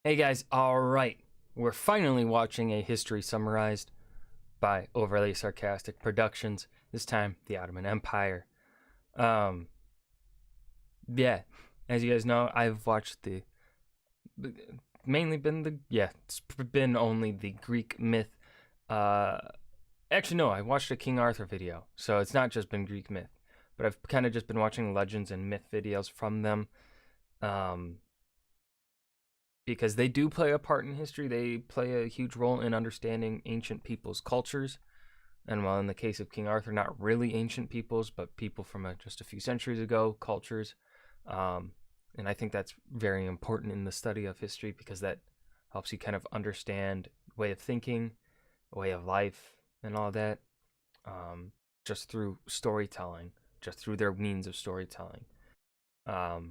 Hey guys, alright. We're finally watching a history summarized by Overly Sarcastic Productions. This time, the Ottoman Empire. Yeah, as you guys know, I've watched it's been only the Greek myth. Actually, no, I watched a King Arthur video, so it's not just been Greek myth. But I've kind of just been watching legends and myth videos from them. Because they do play a part in history. They play a huge role in understanding ancient people's cultures. And while in the case of King Arthur, not really ancient peoples, but people from just a few centuries ago, cultures. And I think that's very important in the study of history because that helps you kind of understand way of thinking, way of life, and all that, just through storytelling, just through their means of storytelling. But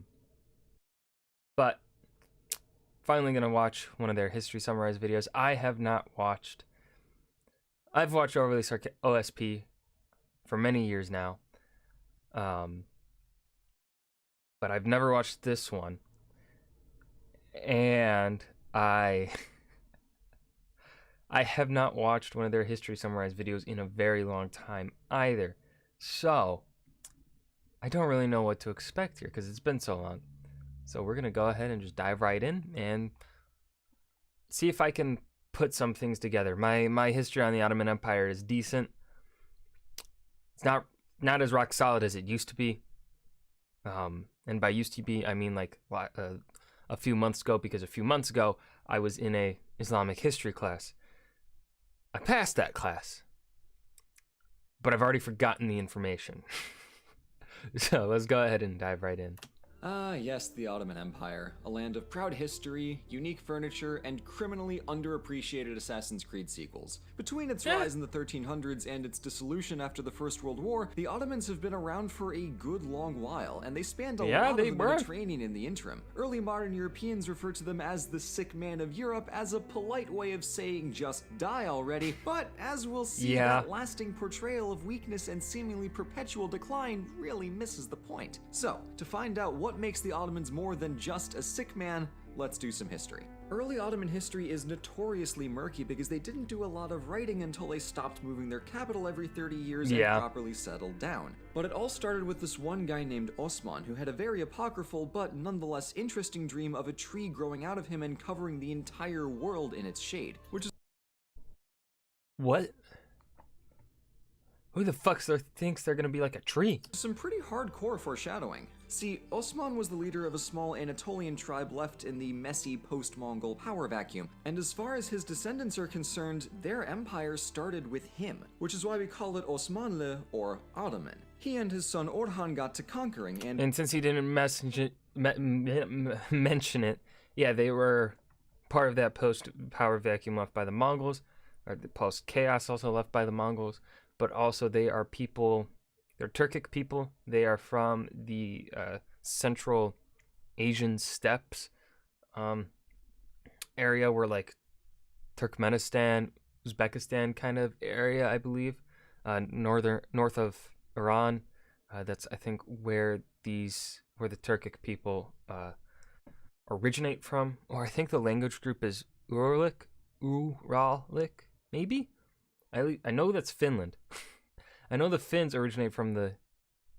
finally gonna watch one of their history summarized videos. I've watched Overly Sarcastic OSP for many years now, but I've never watched this one, and I have not watched one of their history summarized videos in a very long time either, so I don't really know what to expect here because it's been so long. So we're going to go ahead and just dive right in and see if I can put some things together. My history on the Ottoman Empire is decent. It's not as rock solid as it used to be. And by used to be, I mean like a few months ago, because a few months ago I was in a Islamic history class. I passed that class, but I've already forgotten the information. So let's go ahead and dive right in. Yes, the Ottoman Empire, a land of proud history, unique furniture, and criminally underappreciated Assassin's Creed sequels. Between its rise in the 1300s and its dissolution after the First World War, the Ottomans have been around for a good long while, and they spanned a lot of the Mediterranean in the interim. Early modern Europeans refer to them as the sick man of Europe as a polite way of saying just die already, but as we'll see, that lasting portrayal of weakness and seemingly perpetual decline really misses the point. So, to find out what makes the Ottomans more than just a sick man, let's do some history. Early Ottoman history is notoriously murky because they didn't do a lot of writing until they stopped moving their capital every 30 years and properly settled down. But it all started with this one guy named Osman who had a very apocryphal but nonetheless interesting dream of a tree growing out of him and covering the entire world in its shade, which is... What? Who the fuck thinks they're gonna be like a tree? Some pretty hardcore foreshadowing. See, Osman was the leader of a small Anatolian tribe left in the messy post-Mongol power vacuum, and as far as his descendants are concerned, their empire started with him, which is why we call it Osmanlı or Ottoman. He and his son Orhan got to conquering, and since he didn't mention it, yeah, they were part of that post-power vacuum left by the Mongols, or the post-chaos also left by the Mongols. But also they are people, they're Turkic people. They are from the Central Asian steppes area, where like Turkmenistan, Uzbekistan kind of area, I believe. North of Iran. That's I think where the Turkic people originate from. Or I think the language group is Uralic, maybe? I know that's Finland. I know the Finns originate from the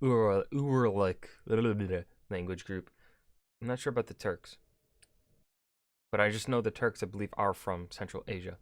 Uralic language group. I'm not sure about the Turks. But I just know the Turks, I believe, are from Central Asia.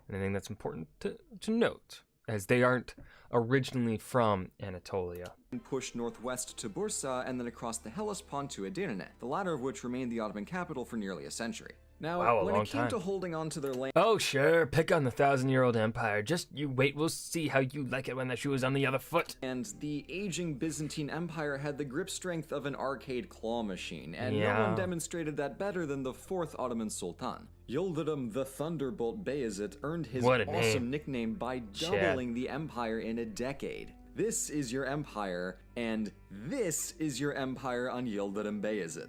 And I think that's important to note, as they aren't originally from Anatolia. Pushed northwest to Bursa and then across the Hellespont to Edirne, the latter of which remained the Ottoman capital for nearly a century. Now, when it came to holding on to their land... Oh, sure, pick on the 1,000-year-old empire. Just you wait, we'll see how you like it when the shoe is on the other foot. And the aging Byzantine Empire had the grip strength of an arcade claw machine, and no one demonstrated that better than the 4th Ottoman Sultan. Yildirim the Thunderbolt Bayezid earned his awesome nickname by doubling the empire in a decade. This is your empire And this is your empire on Yildirim Beyazıt.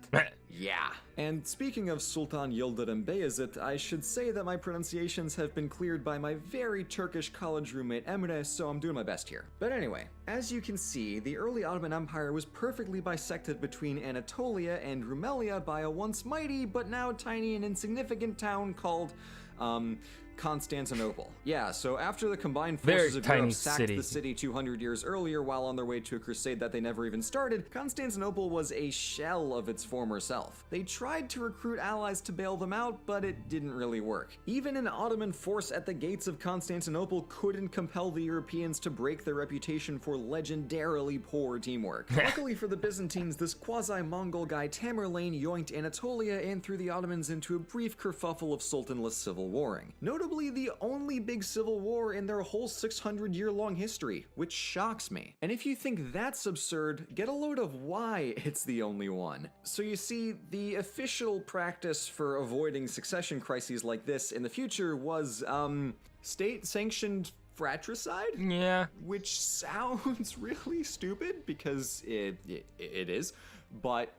Yeah. And speaking of Sultan Yildirim Beyazıt, I should say that my pronunciations have been cleared by my very Turkish college roommate Emre, so I'm doing my best here. But anyway, as you can see, the early Ottoman Empire was perfectly bisected between Anatolia and Rumelia by a once mighty but now tiny and insignificant town called, Constantinople. Yeah, so after the combined forces of Europe sacked the city 200 years earlier while on their way to a crusade that they never even started, Constantinople was a shell of its former self. They tried to recruit allies to bail them out, but it didn't really work. Even an Ottoman force at the gates of Constantinople couldn't compel the Europeans to break their reputation for legendarily poor teamwork. Luckily for the Byzantines, this quasi-Mongol guy Tamerlane yoinked Anatolia and threw the Ottomans into a brief kerfuffle of sultanless civil warring. Notably, the only big civil war in their whole 600-year-long history, which shocks me. And if you think that's absurd, get a load of why it's the only one. So you see, the official practice for avoiding succession crises like this in the future was, state-sanctioned fratricide? Yeah. Which sounds really stupid, because it is, but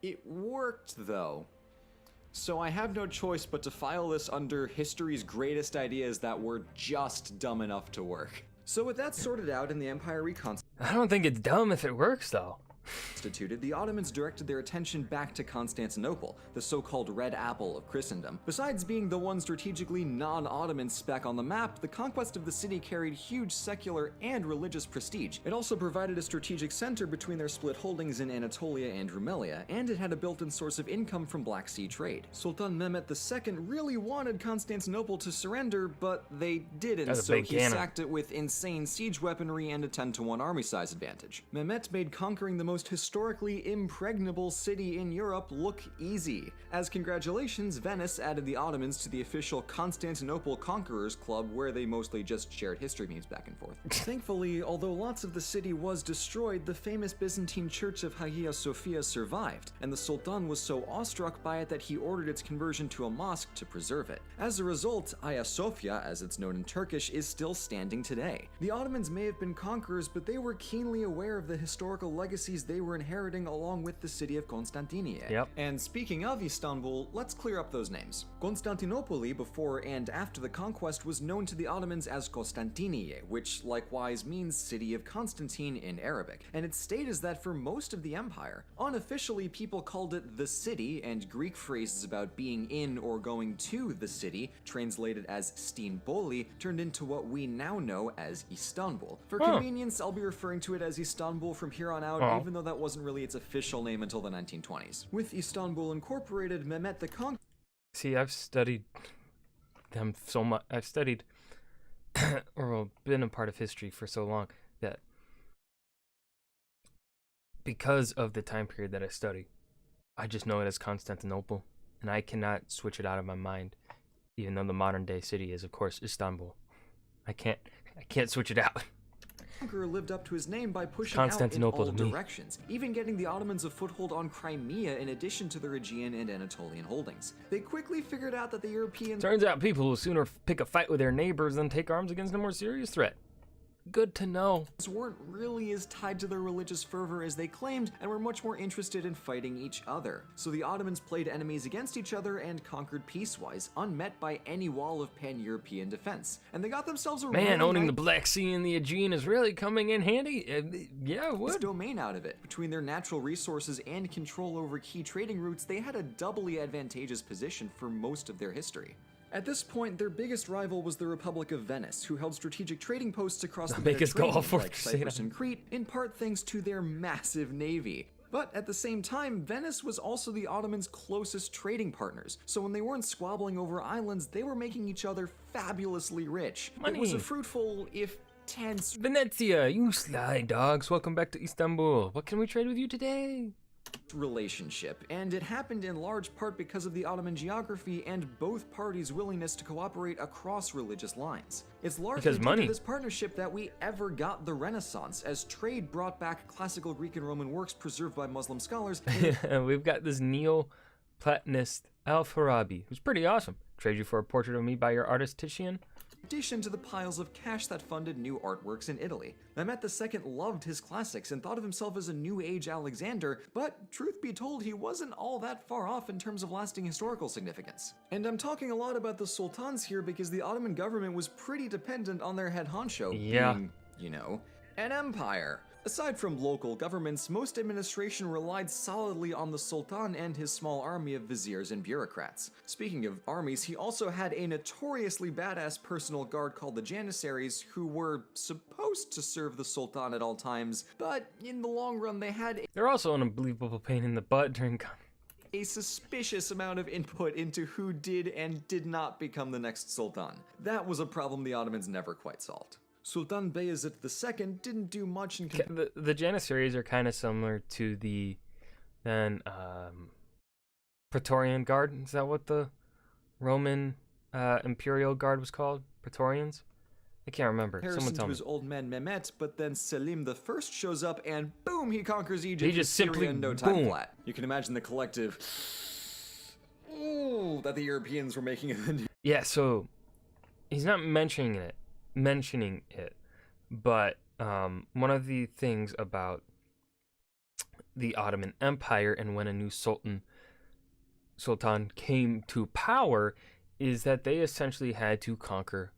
it worked though. So I have no choice but to file this under history's greatest ideas that were just dumb enough to work. So with that sorted out and the empire reconstituted, I don't think it's dumb if it works, though. the Ottomans directed their attention back to Constantinople, the so-called Red Apple of Christendom. Besides being the one strategically non-Ottoman speck on the map, the conquest of the city carried huge secular and religious prestige. It also provided a strategic center between their split holdings in Anatolia and Rumelia, and it had a built-in source of income from Black Sea trade. Sultan Mehmet II really wanted Constantinople to surrender, but they didn't, so he sacked it with insane siege weaponry and a 10-to-1 army size advantage. Mehmet made conquering the most historically impregnable city in Europe look easy. As congratulations, Venice added the Ottomans to the official Constantinople Conquerors Club, where they mostly just shared history memes back and forth. Thankfully, although lots of the city was destroyed, the famous Byzantine church of Hagia Sophia survived, and the Sultan was so awestruck by it that he ordered its conversion to a mosque to preserve it. As a result, Hagia Sophia, as it's known in Turkish, is still standing today. The Ottomans may have been conquerors, but they were keenly aware of the historical legacies they were inheriting along with the city of Constantinople. Yep. And speaking of Istanbul, let's clear up those names. Constantinople before and after the conquest was known to the Ottomans as Constantiniye, which likewise means City of Constantine in Arabic, and it stayed as that for most of the empire. Unofficially, people called it the city, and Greek phrases about being in or going to the city, translated as Stinboli, turned into what we now know as Istanbul. For convenience, I'll be referring to it as Istanbul from here on out, even though that wasn't really its official name until the 1920s. With Istanbul Incorporated, Mehmet the Conqueror. See, I've studied them so much. I've studied or been a part of history for so long that because of the time period that I study, I just know it as Constantinople, and I cannot switch it out of my mind, even though the modern day city is, of course, Istanbul. I can't switch it out. Conqueror lived up to his name by pushing out in all directions, even getting the Ottomans a foothold on Crimea in addition to their Aegean and Anatolian holdings. They quickly figured out that the Europeans— Turns out people will sooner pick a fight with their neighbors than take arms against a more serious threat. Good to know. Weren't really as tied to their religious fervor as they claimed, and were much more interested in fighting each other. So the Ottomans played enemies against each other and conquered peacewise, unmet by any wall of pan-European defense. And they got themselves a owning the Black Sea and the Aegean is really coming in handy. Yeah, it would. Domain out of it. Between their natural resources and control over key trading routes, they had a doubly advantageous position for most of their history. At this point, their biggest rival was the Republic of Venice, who held strategic trading posts across the Mediterranean, like Cyprus and Crete, in part thanks to their massive navy. But at the same time, Venice was also the Ottomans' closest trading partners, so when they weren't squabbling over islands, they were making each other fabulously rich. Money. It was a fruitful, if tense— Venezia, you sly dogs, welcome back to Istanbul. What can we trade with you today? Relationship, and it happened in large part because of the Ottoman geography and both parties' willingness to cooperate across religious lines. It's largely due to this partnership that we ever got the Renaissance, as trade brought back classical Greek and Roman works preserved by Muslim scholars. We've got this Neo-Platonist Al-Farabi, who's pretty awesome. Trade you for a portrait of me by your artist Titian? in addition to the piles of cash that funded new artworks in Italy. Mehmet II loved his classics and thought of himself as a New Age Alexander, but truth be told, he wasn't all that far off in terms of lasting historical significance. And I'm talking a lot about the sultans here because the Ottoman government was pretty dependent on their head honcho being, you know, an empire. Aside from local governments, most administration relied solidly on the Sultan and his small army of viziers and bureaucrats. Speaking of armies, he also had a notoriously badass personal guard called the Janissaries, who were supposed to serve the Sultan at all times, but in the long run they're also an unbelievable pain in the butt during a suspicious amount of input into who did and did not become the next Sultan. That was a problem the Ottomans never quite solved. Sultan Bayezid II didn't do much in the Janissaries are kind of similar to the Praetorian Guard. Is that what the Roman Imperial Guard was called? Praetorians? I can't remember. Someone tell me. His old man Mehmet, but then Selim I shows up and boom, he conquers Egypt. He just simply in no time flat. You can imagine the collective that the Europeans were making of the new. Yeah, so he's not mentioning it, but one of the things about the Ottoman Empire and when a new sultan came to power is that they essentially had to conquer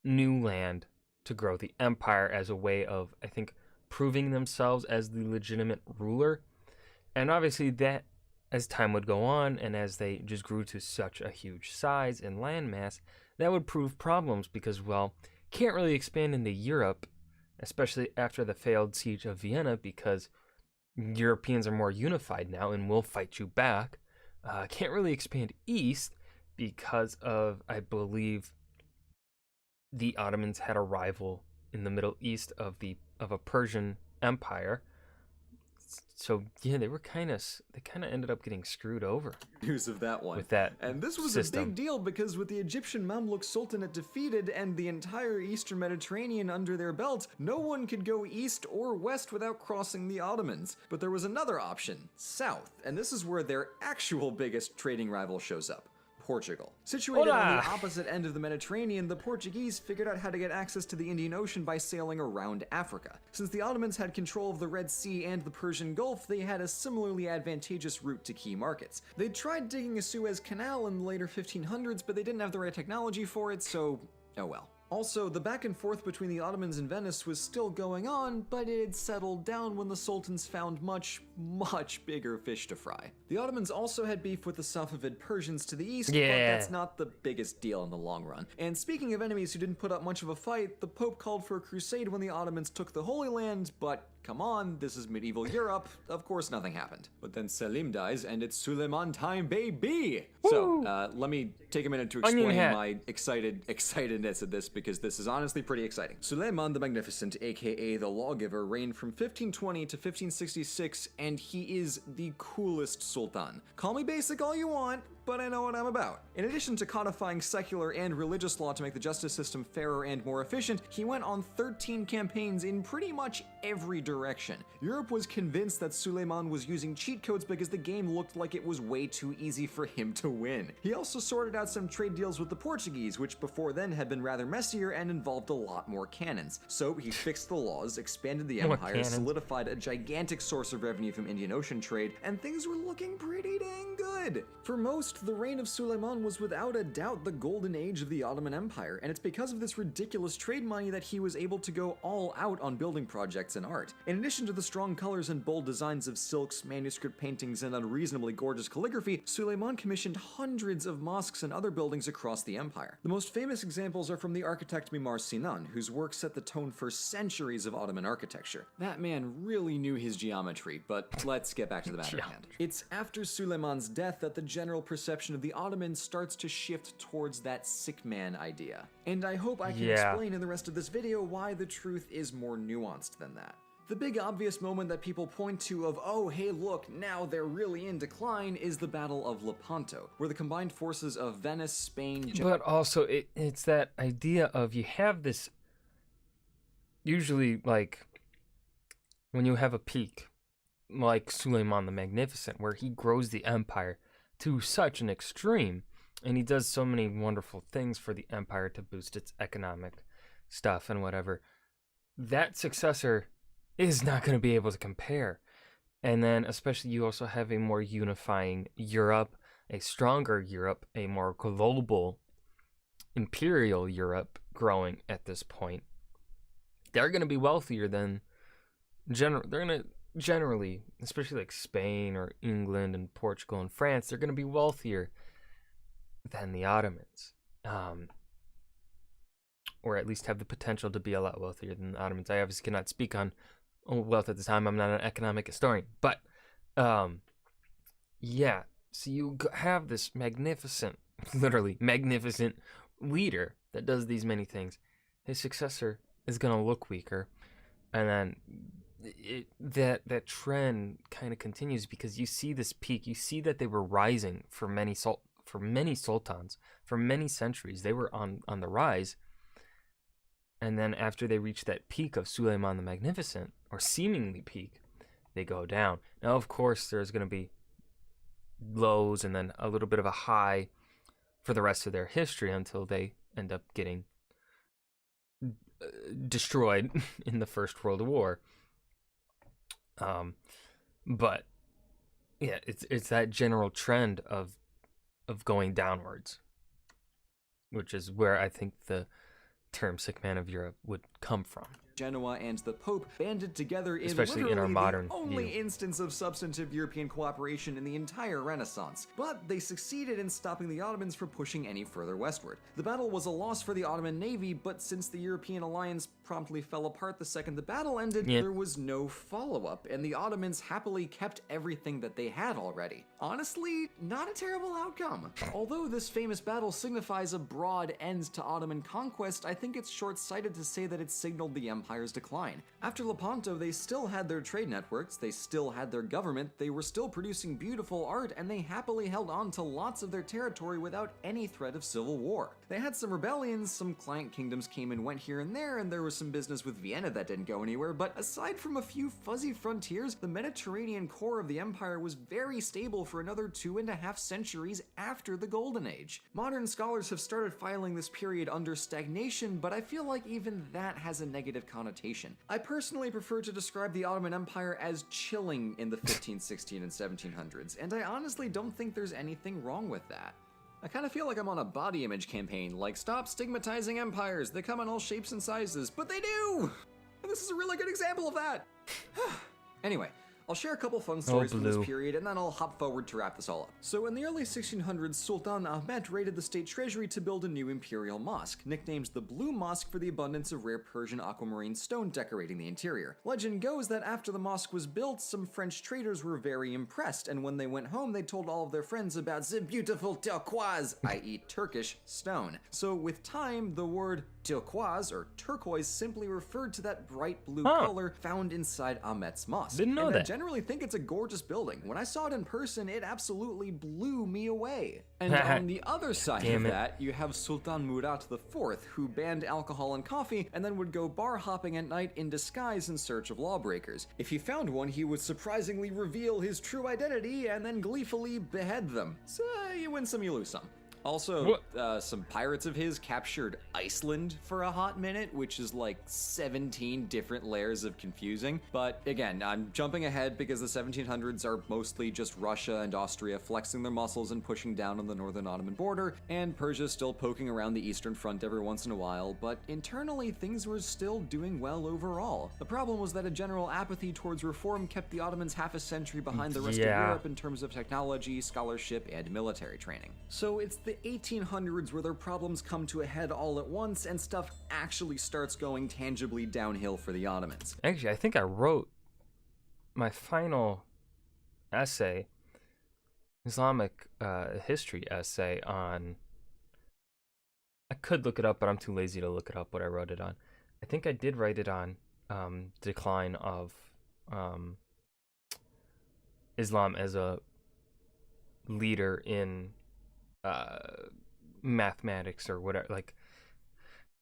new land to grow the empire as a way of, I think, proving themselves as the legitimate ruler. And obviously that, as time would go on and as they just grew to such a huge size and landmass, that would prove problems because, well, can't really expand into Europe, especially after the failed siege of Vienna, because Europeans are more unified now and will fight you back. Can't really expand east because of, I believe, the Ottomans had a rival in the Middle East of a Persian empire. So yeah, they kind of ended up getting screwed over. News of that one. With that and this was system. A big deal because with the Egyptian Mamluk Sultanate defeated and the entire Eastern Mediterranean under their belt, no one could go east or west without crossing the Ottomans. But there was another option, south, and this is where their actual biggest trading rival shows up. Portugal. Situated on the opposite end of the Mediterranean, the Portuguese figured out how to get access to the Indian Ocean by sailing around Africa. Since the Ottomans had control of the Red Sea and the Persian Gulf, they had a similarly advantageous route to key markets. They tried digging a Suez Canal in the later 1500s, but they didn't have the right technology for it, so oh well. Also, the back and forth between the Ottomans and Venice was still going on, but it had settled down when the Sultans found much, much bigger fish to fry. The Ottomans also had beef with the Safavid Persians to the east, but that's not the biggest deal in the long run. And speaking of enemies who didn't put up much of a fight, the Pope called for a crusade when the Ottomans took the Holy Land, but come on, this is medieval Europe. Of course nothing happened. But then Selim dies and it's Suleiman time, baby! Woo! So, let me take a minute to explain my excitedness at this because this is honestly pretty exciting. Suleiman the Magnificent, aka the Lawgiver, reigned from 1520 to 1566 and he is the coolest sultan. Call me basic all you want, but I know what I'm about. In addition to codifying secular and religious law to make the justice system fairer and more efficient, he went on 13 campaigns in pretty much every direction. Europe was convinced that Suleiman was using cheat codes because the game looked like it was way too easy for him to win. He also sorted out some trade deals with the Portuguese, which before then had been rather messier and involved a lot more cannons. So he fixed the laws, expanded the empire, solidified a gigantic source of revenue from Indian Ocean trade, and things were looking pretty dang good. For most, the reign of Suleiman was without a doubt the golden age of the Ottoman Empire, and it's because of this ridiculous trade money that he was able to go all out on building projects and art. In addition to the strong colors and bold designs of silks, manuscript paintings, and unreasonably gorgeous calligraphy, Suleiman commissioned hundreds of mosques and other buildings across the empire. The most famous examples are from the architect Mimar Sinan, whose work set the tone for centuries of Ottoman architecture. That man really knew his geometry, but let's get back to the matter at hand. It's after Suleiman's death that the general perception of the Ottomans starts to shift towards that sick man idea. And I hope I can explain in the rest of this video why the truth is more nuanced than that. The big obvious moment that people point to of, oh hey look, now they're really in decline, is the Battle of Lepanto, where the combined forces of Venice, Spain... But also, it's that idea of you have this, usually like, when you have a peak, like Suleiman the Magnificent, where he grows the empire to such an extreme and he does so many wonderful things for the empire to boost its economic stuff and whatever. That successor is not going to be able to compare. And then, especially, you also have a more unifying Europe, a stronger Europe, a more global imperial Europe growing at this point. They're going to be wealthier than they're going to generally, especially like Spain or England and Portugal and France, they're going to be wealthier than the Ottomans. Or at least have the potential to be a lot wealthier than the Ottomans. I obviously cannot speak on wealth at the time. I'm not an economic historian. But, yeah. So you have this magnificent, literally magnificent leader that does these many things. His successor is going to look weaker. And then that trend kind of continues because you see this peak. You see that they were rising for many sultans, for many centuries. They were on the rise. And then after they reach that peak of Suleiman the Magnificent, or seemingly peak, they go down. Now, of course, there's going to be lows and then a little bit of a high for the rest of their history until they end up getting destroyed in the First World War. But yeah, it's that general trend of going downwards, which is where I think the term sick man of Europe would come from. Genoa and the Pope banded together in Especially in our modern the only view. instance of substantive European cooperation in the entire Renaissance, but they succeeded in stopping the Ottomans from pushing any further westward. The battle was a loss for the Ottoman navy, but since the European alliance promptly fell apart the second the battle ended, there was no follow-up, and the Ottomans happily kept everything that they had already. Honestly, not a terrible outcome. Although this famous battle signifies a broad end to Ottoman conquest, I think it's short-sighted to say that it signaled the empire's decline. After Lepanto, they still had their trade networks, they still had their government, they were still producing beautiful art, and they happily held on to lots of their territory without any threat of civil war. They had some rebellions, some client kingdoms came and went here and there was some business with Vienna that didn't go anywhere, but aside from a few fuzzy frontiers, the Mediterranean core of the empire was very stable for another 2.5 centuries after the Golden Age. Modern scholars have started filing this period under stagnation, but I feel like even that has a negative connotation. I personally prefer to describe the Ottoman Empire as chilling in the 15, 16, and 1700s, and I honestly don't think there's anything wrong with that. I kind of feel like I'm on a body image campaign, like stop stigmatizing empires, they come in all shapes and sizes, but they do! And this is a really good example of that! Anyway, I'll share a couple fun stories from this period, and then I'll hop forward to wrap this all up. So in the early 1600s, Sultan Ahmed raided the state treasury to build a new imperial mosque, nicknamed the Blue Mosque for the abundance of rare Persian aquamarine stone decorating the interior. Legend goes that after the mosque was built, some French traders were very impressed, and when they went home, they told all of their friends about the beautiful turquoise, i.e. Turkish, stone. So with time, the word turquoise, or turquoise, simply referred to that bright blue color found inside Ahmed's mosque. Didn't know that. I generally think it's a gorgeous building. When I saw it in person, it absolutely blew me away. And on the other side of that, you have Sultan Murat IV, who banned alcohol and coffee, and then would go bar hopping at night in disguise in search of lawbreakers. If he found one, he would surprisingly reveal his true identity and then gleefully behead them. So you win some, you lose some. Also, some pirates of his captured Iceland for a hot minute, which is like 17 different layers of confusing. But again, I'm jumping ahead because the 1700s are mostly just Russia and Austria flexing their muscles and pushing down on the northern Ottoman border, and Persia still poking around the eastern front every once in a while, but internally things were still doing well overall. The problem was that a general apathy towards reform kept the Ottomans half a century behind the rest of Europe in terms of technology, scholarship, and military training. So it's the 1800s where their problems come to a head all at once and stuff actually starts going tangibly downhill for the Ottomans. Actually, I think I wrote my final essay, Islamic history essay on, I could look it up, but I'm too lazy to look it up what I wrote it on. I think I did write it on decline of Islam as a leader in mathematics or whatever, like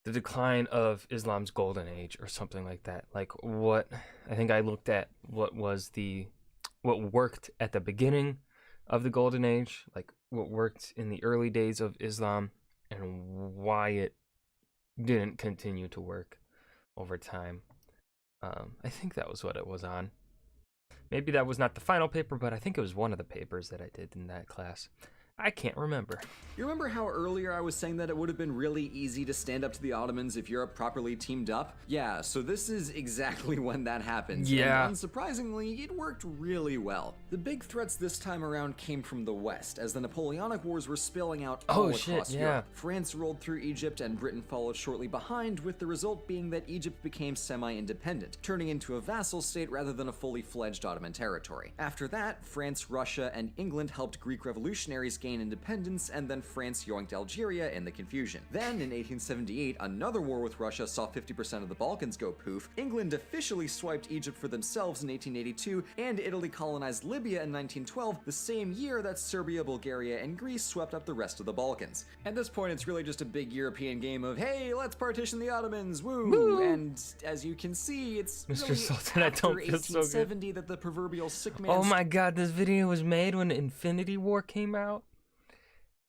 the decline of Islam's golden age or something like that. Like what I think I looked at what worked at the beginning, of the Golden Age, like what worked in the early days of Islam and why it didn't continue to work over time. I think that was what it was on. Maybe that was not the final paper, but I think it was one of the papers that I did in that class. I can't remember. You remember how earlier I was saying that it would have been really easy to stand up to the Ottomans if Europe properly teamed up? Yeah, so this is exactly when that happens. Yeah. And unsurprisingly, it worked really well. The big threats this time around came from the West, as the Napoleonic Wars were spilling out all across Europe. France rolled through Egypt and Britain followed shortly behind, with the result being that Egypt became semi-independent, turning into a vassal state rather than a fully fledged Ottoman territory. After that, France, Russia, and England helped Greek revolutionaries gain independence, and then France yoinked Algeria in the confusion. Then, in 1878, another war with Russia saw 50% of the Balkans go poof, England officially swiped Egypt for themselves in 1882, and Italy colonized Libya in 1912, the same year that Serbia, Bulgaria, and Greece swept up the rest of the Balkans. At this point, it's really just a big European game of, hey, let's partition the Ottomans, woo! Woo! And as you can see, it's Mr. really Sultan, I after don't feel so good. 1870 that the proverbial sick man. Oh my god, this video was made when Infinity War came out.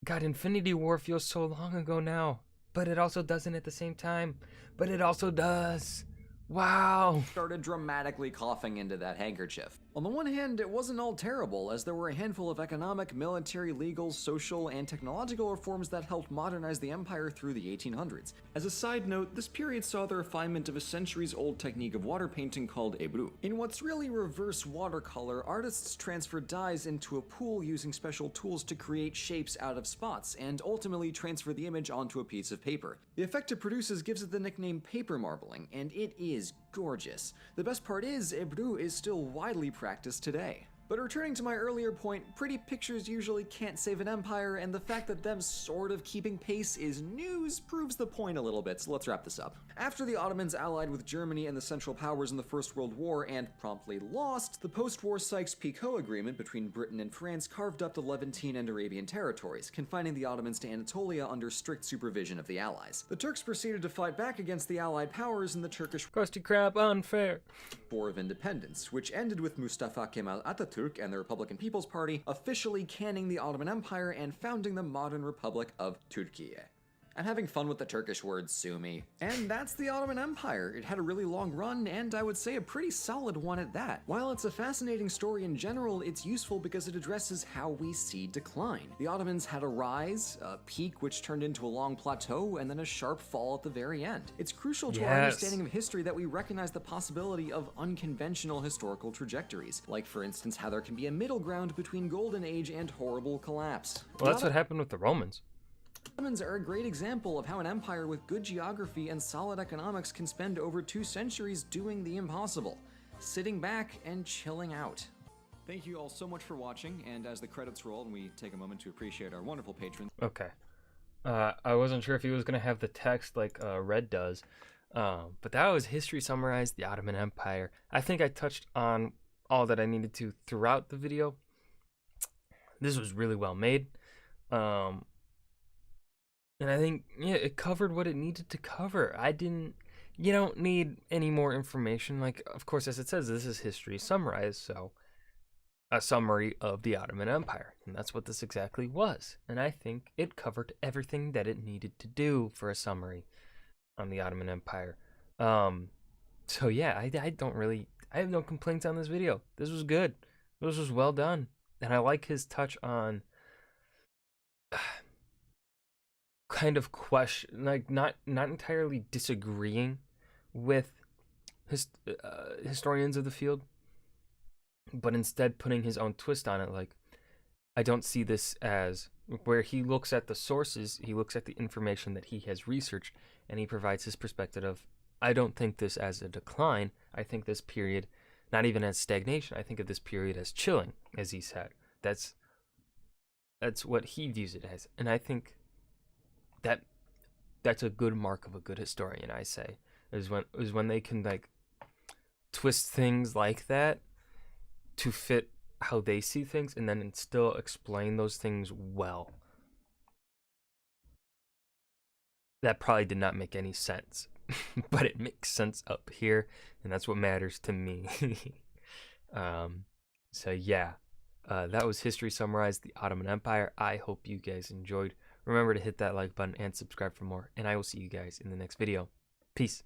God, Infinity War feels so long ago now, but it also doesn't at the same time. But it also does. Wow. Started dramatically coughing into that handkerchief. On the one hand, it wasn't all terrible, as there were a handful of economic, military, legal, social, and technological reforms that helped modernize the empire through the 1800s. As a side note, this period saw the refinement of a centuries-old technique of water painting called ebru. In what's really reverse watercolor, artists transferred dyes into a pool using special tools to create shapes out of spots, and ultimately transfer the image onto a piece of paper. The effect it produces gives it the nickname paper marbling, and it is gorgeous. The best part is, ebru is still widely practiced today. But returning to my earlier point, pretty pictures usually can't save an empire, and the fact that them sort of keeping pace is news proves the point a little bit, so let's wrap this up. After the Ottomans allied with Germany and the Central Powers in the First World War and promptly lost, the post-war Sykes-Picot Agreement between Britain and France carved up the Levantine and Arabian territories, confining the Ottomans to Anatolia under strict supervision of the Allies. The Turks proceeded to fight back against the Allied powers in the Turkish Krusty Krab, unfair. War of Independence, which ended with Mustafa Kemal Atatürk and the Republican People's Party officially canning the Ottoman Empire and founding the modern Republic of Turkey. I'm having fun with the Turkish word, sue me. And that's the Ottoman Empire. It had a really long run, and I would say a pretty solid one at that. While it's a fascinating story in general, it's useful because it addresses how we see decline. The Ottomans had a rise, a peak which turned into a long plateau, and then a sharp fall at the very end. It's crucial to our understanding of history that we recognize the possibility of unconventional historical trajectories, like for instance how there can be a middle ground between Golden Age and horrible collapse. Well, that's what happened with the Romans. Ottomans are a great example of how an empire with good geography and solid economics can spend over 2 centuries doing the impossible, sitting back and chilling out. Thank you all so much for watching, and as the credits roll and we take a moment to appreciate our wonderful patrons. Okay. I wasn't sure if he was going to have the text like Red does, but that was History Summarized, the Ottoman Empire. I think I touched on all that I needed to throughout the video. This was really well made. And I think, yeah, it covered what it needed to cover. You don't need any more information. Like, of course, as it says, this is history summarized, so a summary of the Ottoman Empire. And that's what this exactly was. And I think it covered everything that it needed to do for a summary on the Ottoman Empire. So yeah, I have no complaints on this video. This was good. This was well done. And I like his touch on kind of question, like not entirely disagreeing with historians of the field, but instead putting his own twist on it. Like, I don't see this as where he looks at the sources, he looks at the information that he has researched, and he provides his perspective of, I don't think this as a decline. I think this period, not even as stagnation, I think of this period as chilling, as he said. That's what he views it as. And I think that's a good mark of a good historian, I say, is when they can like twist things like that to fit how they see things and then still explain those things well. That probably did not make any sense, but it makes sense up here, and that's what matters to me. So yeah, That was History Summarized, the Ottoman Empire. I hope you guys enjoyed. Remember to hit that like button and subscribe for more, and I will see you guys in the next video. Peace.